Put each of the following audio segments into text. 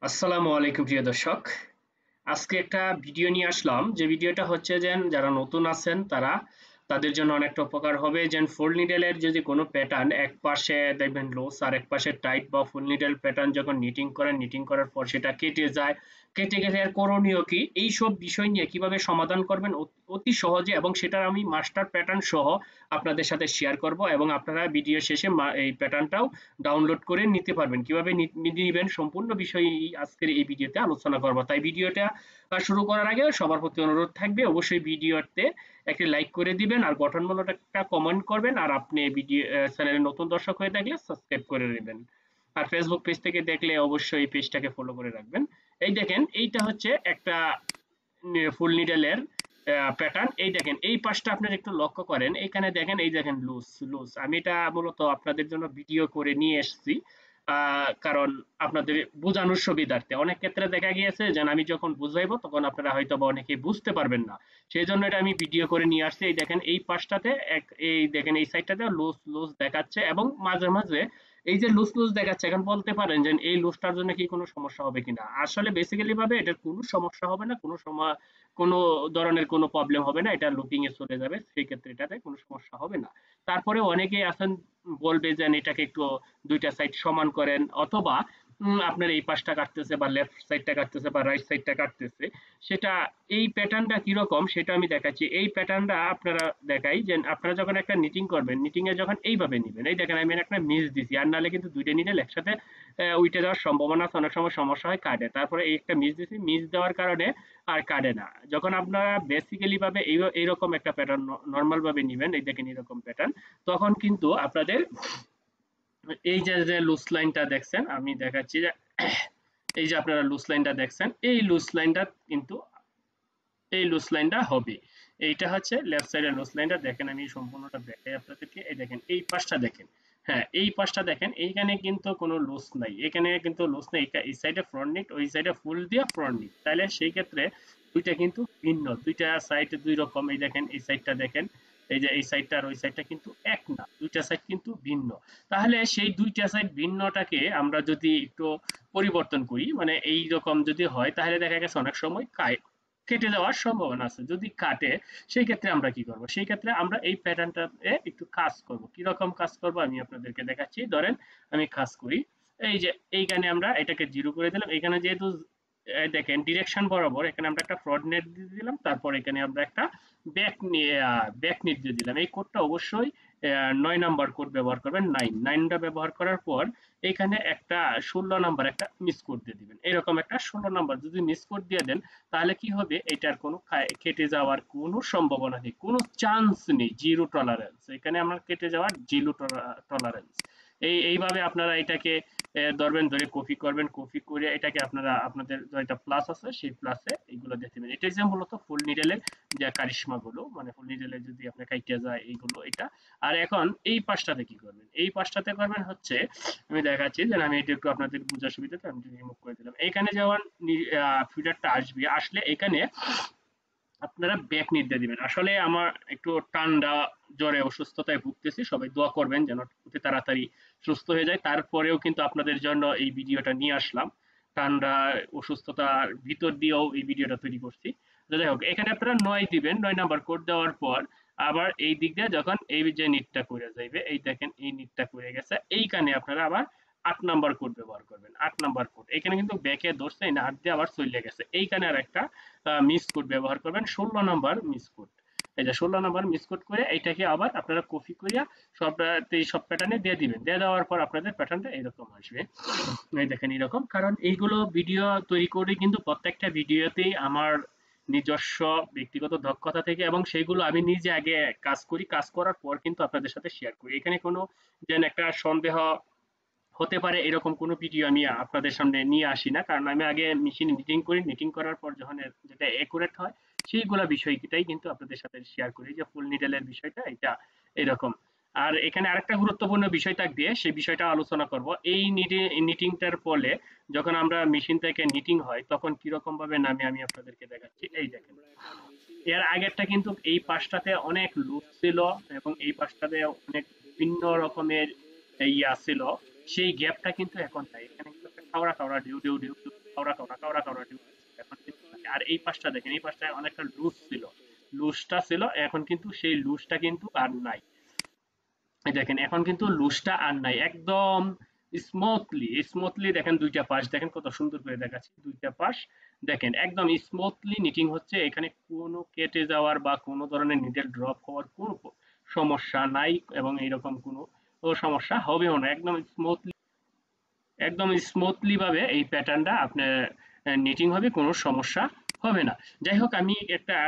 আসসালামু আলাইকুম প্রিয় দর্শক। আজকে একটা ভিডিও নিয়ে আসলাম, যে ভিডিওটা হচ্ছে যে যারা নতুন আছেন তাদের জন্য অনেকটা উপকার হবে। যে ফুল নিডেলের যদি কোনো প্যাটার্ন এক পাশে দেখবেন লুজ আর এক পাশে টাইট, বা ফুল নিডেল প্যাটার্ন যখন নিটিং করেন, নিটিং করার পর সেটা কেটে যায়, কেটে গেলে আর করণীয় কি, এই সব বিষয় নিয়ে কিভাবে সমাধান করবেন অতি সহজে, এবং সেটা আমি মাস্টার প্যাটার্ন সহ আপনাদের সাথে শেয়ার করব, এবং আপনারা ভিডিও শেষে এই প্যাটার্নটাও ডাউনলোড করে নিতে পারবেন। কিভাবে নিবেন সম্পূর্ণ বিষয় আজকের এই ভিডিওতে আলোচনা করব। তাই ভিডিওটা শুরু করার আগে সবার প্রতি অনুরোধ থাকবে, অবশ্যই ভিডিওতে একটি লাইক করে দিবেন আর গঠনমূলক একটা কমেন্ট করবেন, আর আপনি ভিডিও চ্যানেলে নতুন দর্শক হয়ে থাকলে সাবস্ক্রাইব করে নেবেন, আর ফেসবুক পেজ থেকে দেখলে অবশ্যই পেজটাকে ফলো করে রাখবেন। এই দেখেন, এইটা হচ্ছে একটা ফুল নিডেলের প্যাটার্ন। এই দেখেন, এই পাশটা আপনারা একটু লক্ষ্য করেন, এইখানে দেখেন, এই দেখেন লুজ লুজ। আমি এটা মূলত আপনাদের জন্য ভিডিও করে নিয়ে এসেছি, কারণ আপনাদের বোঝানোর সুবিধার্থে। অনেক ক্ষেত্রে দেখা গিয়েছে যে আমি যখন বুঝাইবো তখন আপনারা হয়তো বা অনেকে বুঝতে পারবেন না, সেই জন্য এটা আমি ভিডিও করে নিয়ে আসছি। এই দেখেন, এই পাশটাতে এই দেখেন, এই সাইডটাতে লুজ লুজ দেখাচ্ছে, এবং মাঝে মাঝে এই যে লুজ লুজ দেখাচ্ছে। এখন বলতে পারেন যে এই লুজটার জন্য কি কোনো সমস্যা হবে কিনা। আসলে বেসিক্যালি ভাবে এটার কোনো সমস্যা হবে না, কোনো সময় কোনো ধরনের কোনো প্রবলেম হবে না, এটা লুপিং এ চলে যাবে, সেই ক্ষেত্রে এটাতে কোনো সমস্যা হবে না। তারপরে অনেকেই আছেন বলবে যে এটাকে একটু দুইটা সাইড সমান করেন, অথবা আপনার এই পাশটা কাটতেছে বা লেফট সাইডটা কাটতেছে বা রাইট সাইডটা কাটতেছে, সেটা এই প্যাটার্নটা কিরকম সেটা আমি দেখাচ্ছি। এই প্যাটার্নটা আপনারা দেখাই যে আপনারা যখন একটা নিটিং করবেন, নিটিং এ যখন এইভাবে নিবেন, এই দেখেন আমি একটা মিস দিছি, আর নাহলে কিন্তু দুইটা নিডেল একসাথে উইটে যাওয়ার সম্ভাবনা আছে, অনেক সময় সমস্যা হয় কাটে। তারপরে এই একটা মিস দিছি, মিস দেওয়ার কারণে আর কাটে না। যখন আপনারা বেসিক্যালি ভাবে এইরকম একটা প্যাটার্ন নর্মাল ভাবে নিবেন, এই দেখেন এরকম প্যাটার্ন, তখন কিন্তু আপনাদের এই যে যে লুজ লাইনটা দেখছেন, আমি দেখাচ্ছি যে এই যে আপনারা লুজ লাইনটা দেখছেন, এই লুজ লাইনটা কিন্তু এই লুজ লাইনটা হবে। এইটা হচ্ছে লেফট সাইডের লুজ লাইনটা। দেখেন আমি সম্পূর্ণটা দেখাই আপনাদেরকে। এই দেখেন, এই পাশটা দেখেন, হ্যাঁ এই পাশটা দেখেন, এইখানে কিন্তু কোনো লুজ নাই, এখানে কিন্তু লুজ নাই। এই সাইডে ফ্রন্ট নিট, ওই সাইডে ফুল দিয়ে ফ্রন্ট নিট, তাহলে সেই ক্ষেত্রে দুইটা কিন্তু ভিন্ন, দুইটা সাইড দুই রকম। এই দেখেন, এই সাইডটা দেখেন, এই যে এই সাইডটা আর ওই সাইডটা কিন্তু এক না, দুইটা সাইড কিন্তু ভিন্ন। তাহলে সেই দুইটা সাইড ভিন্নটাকে আমরা যদি একটু পরিবর্তন করি, মানে এই রকম যদি হয়, তাহলে দেখা গেছে অনেক সময় কেটে যাওয়ার সম্ভাবনা আছে। যদি কাটে, সেই ক্ষেত্রে আমরা কি করব, সেই ক্ষেত্রে আমরা এই প্যাটার্নটাতে একটু কাজ করব। কিরকম কাজ করব আমি আপনাদেরকে দেখাচ্ছি। ধরেন আমি কাজ করি, এই যে এইখানে আমরা এটাকে জিরো করে দিলাম। এখানে যেহেতু দেখেন ডিরেকশন বরাবর, এখানে আমরা একটা ফ্রন্ট নেট দিয়ে দিলাম, তারপর এখানে আমরা একটা ব্যাক নেট দিয়ে দিলাম। এই কোডটা অবশ্যই 9 নাম্বার কোড ব্যবহার করবেন। নাইনটা ব্যবহার করার পর এখানে একটা 16 নাম্বার একটা মিস কোড দিয়ে দিবেন। এরকম একটা 16 নাম্বার যদি মিস কোড দিয়ে দেন, তাহলে কি হবে, এটার কোনো কেটে যাওয়ার কোনো সম্ভাবনা নেই, কোনো চান্স নেই, জিরো টলারেন্স। এখানে আমরা কেটে যাওয়ার জিরো টলারেন্স। এইভাবে আপনারা এটাকে ধরবেন, ধরে কপি করবেন, কপি করে এটাকে আপনারা আপনাদের যেটা প্লাস আছে সেই প্লাসে এইগুলো দিয়ে দিবেন। এটা যে মূলত ফুল নিডেলের যে কারিশমা গুলো, মানে ফুল নিডেলে যদি আপনি কাইটে যায় এইগুলো, এটা। আর এখন এই পাশটাতে কি করবেন, এই পাশটাতে করবেন হচ্ছে, আমি দেখাচ্ছি যে আমি এটা একটু আপনাদের বোঝার সুবিধাতে আমি রিমুভ করে দিলাম। এইখানে যেমন ফিডারটা আসবে, আসলে এখানে আপনারা ব্যাক নিট দিয়ে দিবেন। আসলে আমার একটু ঠান্ডা জ্বরে অসুস্থতায় ভুগতেছি, সবাই দোয়া করবেন যেন অতি তাড়াতাড়ি সুস্থ হয়ে যায়। তারপরেও কিন্তু আপনাদের জন্য এই ভিডিওটা নিয়ে আসলাম, ঠান্ডা অসুস্থতার ভিতর দিয়েও এই ভিডিওটা তৈরি করছি। যাই হোক, এখানে আপনারা 9 দিবেন, 9 নাম্বার কোড দেওয়ার পর আবার এই দিক দিয়ে যখন এই যে নিটটা করে যাইবে, এই দেখেন এই নিটটা করে গেছে, এইখানে আপনারা আবার 8 নাম্বার কোড ব্যবহার করবেন। 8 নাম্বার কোড এখানে কিন্তু ব্যাকে ধরছে, এই হাত দিয়ে আবার চলে গেছে, এইখানে আর একটা মিস কোড ব্যবহার করবেন, 16 নাম্বার মিস কোড। এই যে 16 নাম্বার মিস কোড করে এইটাকে আবার আপনারা কপি করিয়া সব প্যাটার্নে দিয়ে দিবেন। দিয়ে দেওয়ার পর আপনাদের প্যাটার্নটা এরকম আসবে। এই দেখেন এরকম, কারণ এইগুলো ভিডিও তৈরি করে কিন্তু প্রত্যেকটা ভিডিওতেই আমার নিজস্ব ব্যক্তিগত দক্ষতা থেকে, এবং সেইগুলো আমি নিজে আগে কাজ করি, কাজ করার পর কিন্তু আপনাদের সাথে শেয়ার করি। এখানে কোনো যেন একটা সন্দেহ হতে পারে এরকম কোনো ভিডিও আমি আপনাদের সামনে নিয়ে আসি না, কারণ আমি আগে মেশিনে নিটিং করি, নিটিং করার পর যখন যেটা একুরেট হয় সেইগুলা বিষয়টাই কিন্তু আপনাদের সাথে শেয়ার করি, যে ফুল নিডেলের বিষয়টা এটা এরকম। আর এখানে আরেকটা গুরুত্বপূর্ণ বিষয় থাকবে, সেই বিষয়টা আলোচনা করব। এই নিটিংটার ফলে যখন আমরা মেশিন থেকে নিটিং হয় তখন কিরকম ভাবে নামে আমি আপনাদেরকে দেখাচ্ছি। এই দেখেন, এর আগেরটা কিন্তু এই পাশটাতে অনেক লুজ ছিল, এবং এই পাশটাতে অনেক ভিন্ন রকমের ইয়া ছিল, সেই গ্যাপটা কিন্তু এখন নাই। এখানে কিন্তু একটা খাওড়া খাওড়া ডিউ ডিউ ডিউ ডিউ কাউরা কাউরা কাউরা কাউরা এখন কিন্তু আর এই পাশটা দেখেন, এই পাশটা অনেকটা লুজ ছিল, লুজটা ছিল, এখন কিন্তু সেই লুজটা কিন্তু আর নাই। এই দেখেন এখন কিন্তু লুজটা আর নাই, একদম স্মুথলি স্মুথলি দেখেন, দুইটা পাশ দেখেন কত সুন্দর করে দেখাচ্ছি, দুইটা পাশ দেখেন একদম স্মুথলি নিটিং হচ্ছে, এখানে কোনো কেটে যাওয়ার বা কোনো ধরনের নিডেল ড্রপ হওয়ার কোনো সমস্যা নাই, এবং এইরকম কোনো সমস্যা হবেও না, একদম স্মুথলি ভাবে এই প্যাটার্নটা আপনার নিটিং হবে, কোনো সমস্যা হবে না। যাই হোক, আমি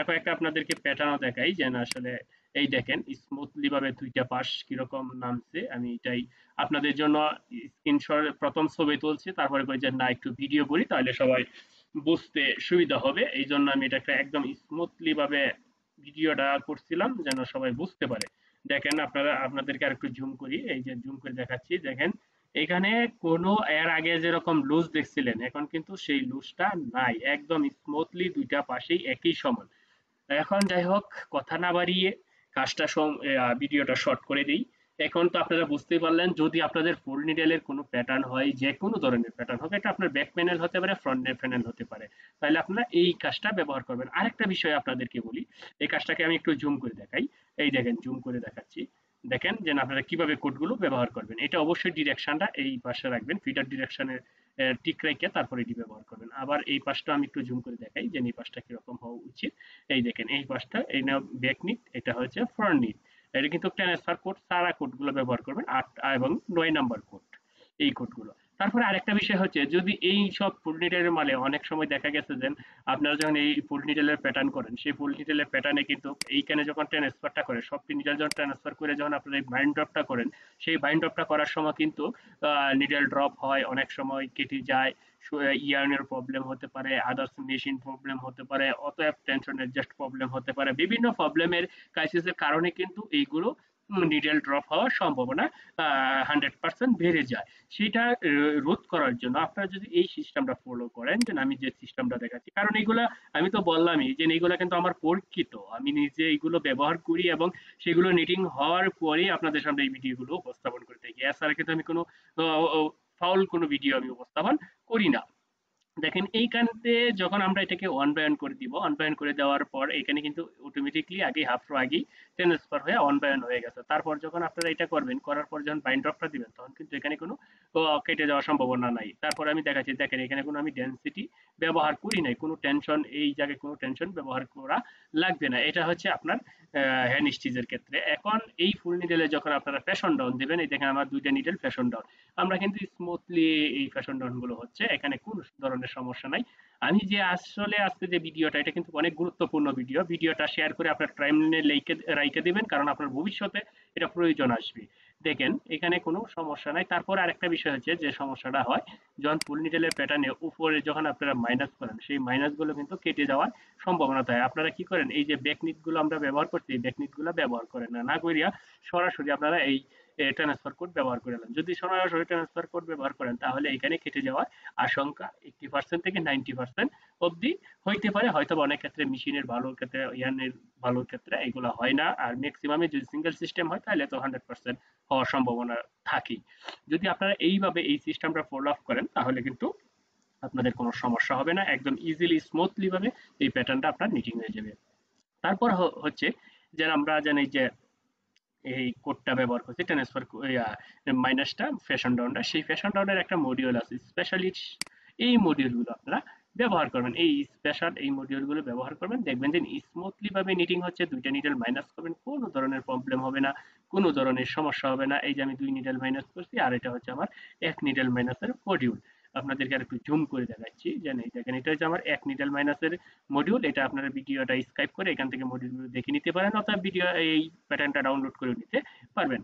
কয়েকটা আপনাদেরকে প্যাটার্নও দেখাই যেন আসলে এই দেখেন স্মুথলি ভাবে দুইটা পাশ কিরকম নামছে, আমি এটাই আপনাদের জন্য স্ক্রিনশট প্রথম ছবি তুলছি, তারপরে কই যে না একটু ভিডিও করি তাহলে সবাই বুঝতে সুবিধা হবে, এই জন্য আমি এটা একদম স্মুথলি ভাবে ভিডিওটা করছিলাম যেন সবাই বুঝতে পারে। দেখেন আপনারা, আপনাদেরকে আর একটু জুম করি, এই যে জুম করে দেখাচ্ছি, দেখেন এখানে কোনো এর আগে যেরকম লুজ দেখছিলেন এখন কিন্তু সেই লুজটা নাই, একদম স্মুথলি দুইটা পাশেই একই সমান। এখন যাই হোক, কথা না বাড়িয়ে কাজটা ভিডিওটা শর্ট করে দিই। এখন তো আপনারা বুঝতেই পারলেন, যদি আপনাদের ফুল নিডেলের কোনো প্যাটার্ন হয়, যে কোনো ধরনের প্যাটার্ন হবে, এটা আপনার ব্যাক প্যানেল হতে পারে, ফ্রন্ট প্যানেল হতে পারে, তাহলে আপনারা এই কাজটা ব্যবহার করবেন। আরেকটা বিষয় আপনাদেরকে বলি, এই কাজটাকে আমি একটু জুম করে দেখাই, এই দেখেন জুম করে দেখাচ্ছি, দেখেন যে আপনারা কিভাবে কোডগুলো ব্যবহার করবেন। এটা অবশ্যই ডিরেকশনটা এই পাশে রাখবেন, ফিডার ডিরেকশনের টিক রেখে তারপরে এটি ব্যবহার করবেন। আবার এই পাশটা আমি একটু জুম করে দেখাই যে এই পাশটা কিরকম হওয়া উচিত। এই দেখেন এই পাশটা, এই নাও ব্যাক নিট, এটা হচ্ছে ফ্রন্ট নিট। এটা কিন্তু ট্রান্সফার কোড, সারা কোডগুলো ব্যবহার করবেন, 8 এবং 9 নাম্বার কোড, এই কোডগুলো। তারপরে আরেকটা বিষয় হচ্ছে, যদি এই সব ফুল নিডেলের মালে অনেক সময় দেখা গেছে যে আপনারা যখন এই ফুল নিডেলের প্যাটার্ন করেন, সেই ফুল নিডেলের প্যাটার্নে কিন্তু এইখানে যখন ট্রান্সফারটা করে, সব নিডেল যখন ট্রান্সফার করে যখন আপনারা এই বাইন্ড ড্রপটা করেন, সেই বাইন্ড ড্রপটা করার সময় কিন্তু নিডেল ড্রপ হয়, অনেক সময় কেটে যায়, ইয়ার্নের প্রবলেম হতে পারে, আদার্স মেশিন প্রবলেম হতে পারে, অতএব টেনশন অ্যাডজাস্ট প্রবলেম হতে পারে, বিভিন্ন প্রবলেমের ক্রাইসিসের কারণে কিন্তু এইগুলো নিডেল ড্রপ হওয়ার সম্ভাবনা 100% বেড়ে যায়। সেটা রোধ করার জন্য আপনারা যদি এই সিস্টেমটা ফলো করেন, যে আমি যে সিস্টেমটা দেখাচ্ছি, কারণ এইগুলা আমি তো বললামই যে এইগুলা কিন্তু আমার পরীক্ষিত, আমি নিজে এইগুলো ব্যবহার করি এবং সেগুলো নিটিং হওয়ার পরেই আপনাদের সামনে এই ভিডিওগুলো উপস্থাপন করে থাকি। এছাড়া কিন্তু আমি কোনো ফাউল কোনো ভিডিও আমি উপস্থাপন করি না। দেখেন এইখানতে যখন আমরা এটাকে ওয়ান বাই ওয়ান করে দিব, ওয়ান বাই ওয়ান করে দেওয়ার পর এখানে কিন্তু অটোমেটিকলি আগে হাফ রো আগেই ট্রান্সফার হয়ে ওয়ান বাই ওয়ান হয়ে গেছে। তারপর যখন আপনারা এটা করবেন, করার পর যখন বাইন্ড ড্রপটা দিবেন, তখন কিন্তু এখানে কোনো কেটে যাওয়ার সম্ভাবনা নাই। তারপর আমি দেখাচ্ছি, দেখেন এখানে কোনো আমি ডেন্সিটি ব্যবহার করি নাই, কোনো টেনশন, এই জায়গায় কোনো টেনশন ব্যবহার করা লাগবে না। এটা হচ্ছে আপনার হ্যান্ড স্টিচের ক্ষেত্রে। এখন এই ফুল নিডেলে যখন আপনারা ফ্যাশন ডাউন দিবেন, এই দেখেন আমার দুইটা নিডেল ফ্যাশন ডাউন, আমরা কিন্তু স্মুথলি এই ফ্যাশন ডাউন গুলো হচ্ছে, এখানে কোনো ধরনের সমস্যা নাই। আমি যে আসলে আজকে যে ভিডিওটা, এটা কিন্তু অনেক গুরুত্বপূর্ণ ভিডিও, ভিডিওটা শেয়ার করে আপনার টাইমলাইনে রাইখে দিবেন, কারণ আপনার ভবিষ্যতে এটা প্রয়োজন আসবে। দেখেন এখানে কোনো সমস্যা নাই। তারপর আরেকটা বিষয় হচ্ছে, যে সমস্যাটা হয় যখন ফুল নিডেলের প্যাটার্নে উপরে যখন আপনারা মাইনাস করেন, সেই মাইনাস গুলো কিন্তু কেটে যাওয়ার সম্ভাবনা থাকে। আপনারা কি করেন, এই যে ব্যাকনিট গুলো আমরা ব্যবহার করছি, এই ব্যাকনিট গুলো ব্যবহার করেন না, না করিয়া সরাসরি আপনারা এই ট্রান্সফার কোড ব্যবহার করে নেন। যদি সরাসরি ট্রান্সফার কোড ব্যবহার করেন, তাহলে এখানে কেটে যাওয়ার আশঙ্কা 80% থেকে 90% অবধি হইতে পারে। হয়তো অনেক ক্ষেত্রে মেশিনের ভালোর ক্ষেত্রে, ইয়ানের ভালোর ক্ষেত্রে এগুলো হয় না, আর ম্যাক্সিমামে যদি সিঙ্গেল সিস্টেম হয় তাহলে তো 100% হওয়ার সম্ভাবনা থাকেই। যদি আপনারা এইভাবে এই সিস্টেমটা ফলো আপ করেন, তাহলে কিন্তু আপনাদের কোনো সমস্যা হবে না, একদম ইজিলি স্মুথলি ভাবে এই প্যাটার্নটা আপনার নিটিং হয়ে যাবে। তারপর হচ্ছে যে আমরা জানি যে এই কোডটা ব্যবহার করছি ট্রান্সফার মাইনাসটা ফ্যাশন ডাউনটা, সেই ফ্যাশন ডাউনের একটা মডিউল আছে স্পেশালি, এই মডিউলগুলো আপনারা ব্যবহার করবেন, এই স্পেশাল এই মডিউলগুলো ব্যবহার করবেন, দেখবেন যে স্মুথলি ভাবে নিটিং হচ্ছে, দুইটা নিডেল মাইনাস করবেন, কোনো ধরনের প্রবলেম হবে না, কোনো ধরনের সমস্যা হবে না। এই যে আমি দুই নিডেল মাইনাস করছি, আর এটা হচ্ছে আমার এক নিডেল মাইনাসের মডিউল। আপনাদেরকে আর একটু জুম করে দেখাচ্ছি, যে এই দেখেন এটা হচ্ছে আমার এক নিডেল মাইনাসের মডিউল। এটা আপনারা ভিডিওটা স্কাইপ করে এখান থেকে মডিউলগুলো দেখে নিতে পারেন, অথবা ভিডিও এই প্যাটার্নটা ডাউনলোড করে নিতে পারবেন।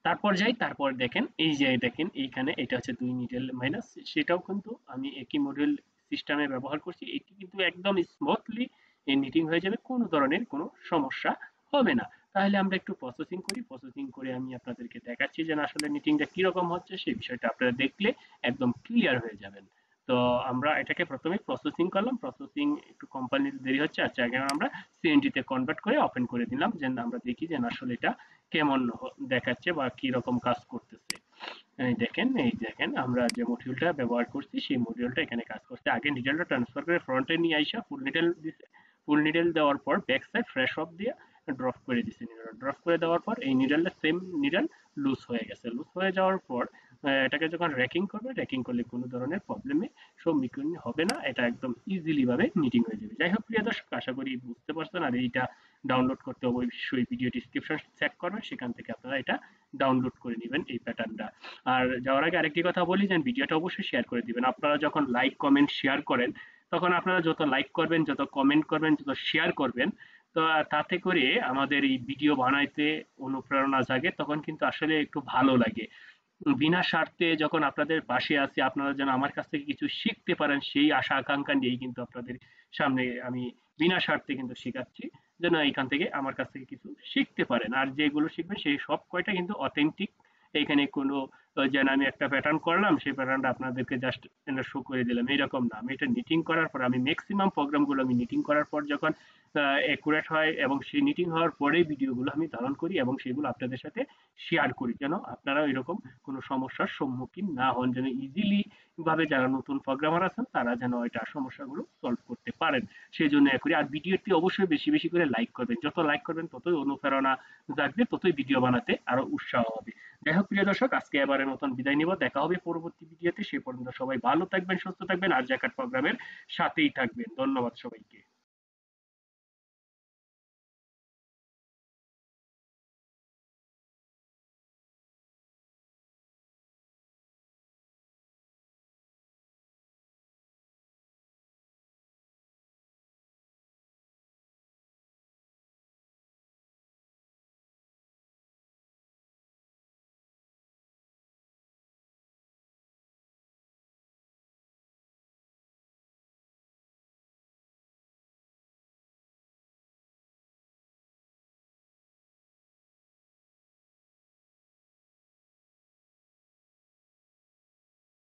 তারপর যাই, তারপর দেখেন এই যে দেখেন এইখানে এটা হচ্ছে দুই নিডেল মাইনাস, সেটাও কিন্তু আমি একই মডিউল সিস্টেমে ব্যবহার করছি, এটি কিন্তু একদম স্মুথলি এই নিটিং হয়ে যাবে, কোনো ধরনের কোনো সমস্যা হবে না। তাহলে আমরা একটু প্রসেসিং করি, প্রসেসিং করে আমি আপনাদেরকে দেখাচ্ছি যে আসলে নিটিংটা কিরকম হচ্ছে, সেই বিষয়টা আপনারা দেখলে একদম ক্লিয়ার হয়ে যাবেন। তো আমরা এটাকে প্রথমে প্রসেসিং করলাম, প্রসেসিং একটু কোম্পানির দেরি হচ্ছে, আচ্ছা এখানে আমরা সিএনজি তে কনভার্ট করে ওপেন করে দিলাম, যে আমরা দেখি যে আসলে এটা কেমন দেখাচ্ছে বা কি রকম কাজ করতেছে। এই দেখেন আমরা যে মডিউলটা ব্যবহার করছি সেই মডিউলটা এখানে কাজ করছে। আগে নিডলটা ট্রান্সফার করে ফ্রন্টে নিয়ে আইসা ফুল নিডল দিছে, ফুল নিডল দেওয়ার পর ব্যাক সাইড ফ্রেশ অফ দিয়ে ড্রপ করে দিছে। নিডল ড্রপ করে দেওয়ার পর এই নিডলটা সেম নিডল লুজ হয়ে গেছে। লুজ হয়ে যাওয়ার পর এটাকে যখন র্যাকিং করবে, র্যাকিং করলে কোনো ধরনের প্রবলেমে সম্মুখীন হবে না, এটা একদম ইজিলি ভাবে নিটিং হয়ে যাবে। যাই হোক প্রিয় দর্শক, আশা করি বুঝতে পারছেন। আর এইটা ডাউনলোড করতে অবশ্যই ভিডিও ডিসক্রিপশন চেক করবেন, সেখান থেকে আপনারা এটা ডাউনলোড করে নেবেন এই প্যাটার্নটা। আর যাওয়ার আগে আরেকটি কথা বলি যে ভিডিওটা অবশ্যই শেয়ার করে দিবেন। আপনারা যখন লাইক কমেন্ট শেয়ার করেন, তখন আপনারা যত লাইক করবেন, যত কমেন্ট করবেন, যত শেয়ার করবেন, তো তাতে করে আমাদের এই ভিডিও বানাইতে অনুপ্রেরণা জাগে, তখন কিন্তু আসলে একটু ভালো লাগে। বিনা স্বার্থে যখন আপনাদের পাশে আছি, আপনারা যেন আমার কাছ থেকে কিছু শিখতে পারেন সেই আশা আকাঙ্ক্ষা নিয়েই কিন্তু আপনাদের সামনে আমি বিনা স্বার্থে কিন্তু শেখাচ্ছি, যেন এখান থেকে আমার কাছ থেকে কিছু শিখতে পারেন। আর যেগুলো শিখবেন সেই সব কয়টা কিন্তু অথেন্টিক। এখানে কোনো যেন আমি একটা প্যাটার্ন করলাম, সেই প্যাটার্নটা আপনাদেরকে জাস্ট শো করে দিলাম এরকম না। আমি এটা নিটিং করার পর, আমি ম্যাক্সিমাম প্রোগ্রামগুলো আমি নিটিং করার পর যখন অ্যাকুরেট হয় এবং সেই নিটিং হওয়ার পরেই ভিডিওগুলো আমি ধারণ করি এবং সেগুলো আপনাদের সাথে শেয়ার করি, যেন আপনারা এরকম কোনো সমস্যার সম্মুখীন না হন, যেন ইজিলি ভাবে যারা নতুন প্রোগ্রামার আছেন তারা যেন এটা সমস্যাগুলো সলভ করতে পারেন। সেই জন্য করি। আর ভিডিওটি অবশ্যই বেশি বেশি করে লাইক করবেন, যত লাইক করবেন ততই অনুপ্রেরণা জাগবে, ততই ভিডিও বানাতে আরো উৎসাহ হবে। যাই হোক প্রিয় দর্শক, আজকে এবারের মতন বিদায় নিব। দেখা হবে পরবর্তী ভিডিওতে। সে পর্যন্ত সবাই ভালো থাকবেন, সুস্থ থাকবেন, আর জ্যাকার্ড প্রোগ্রামের সাথেই থাকবেন। ধন্যবাদ সবাইকে।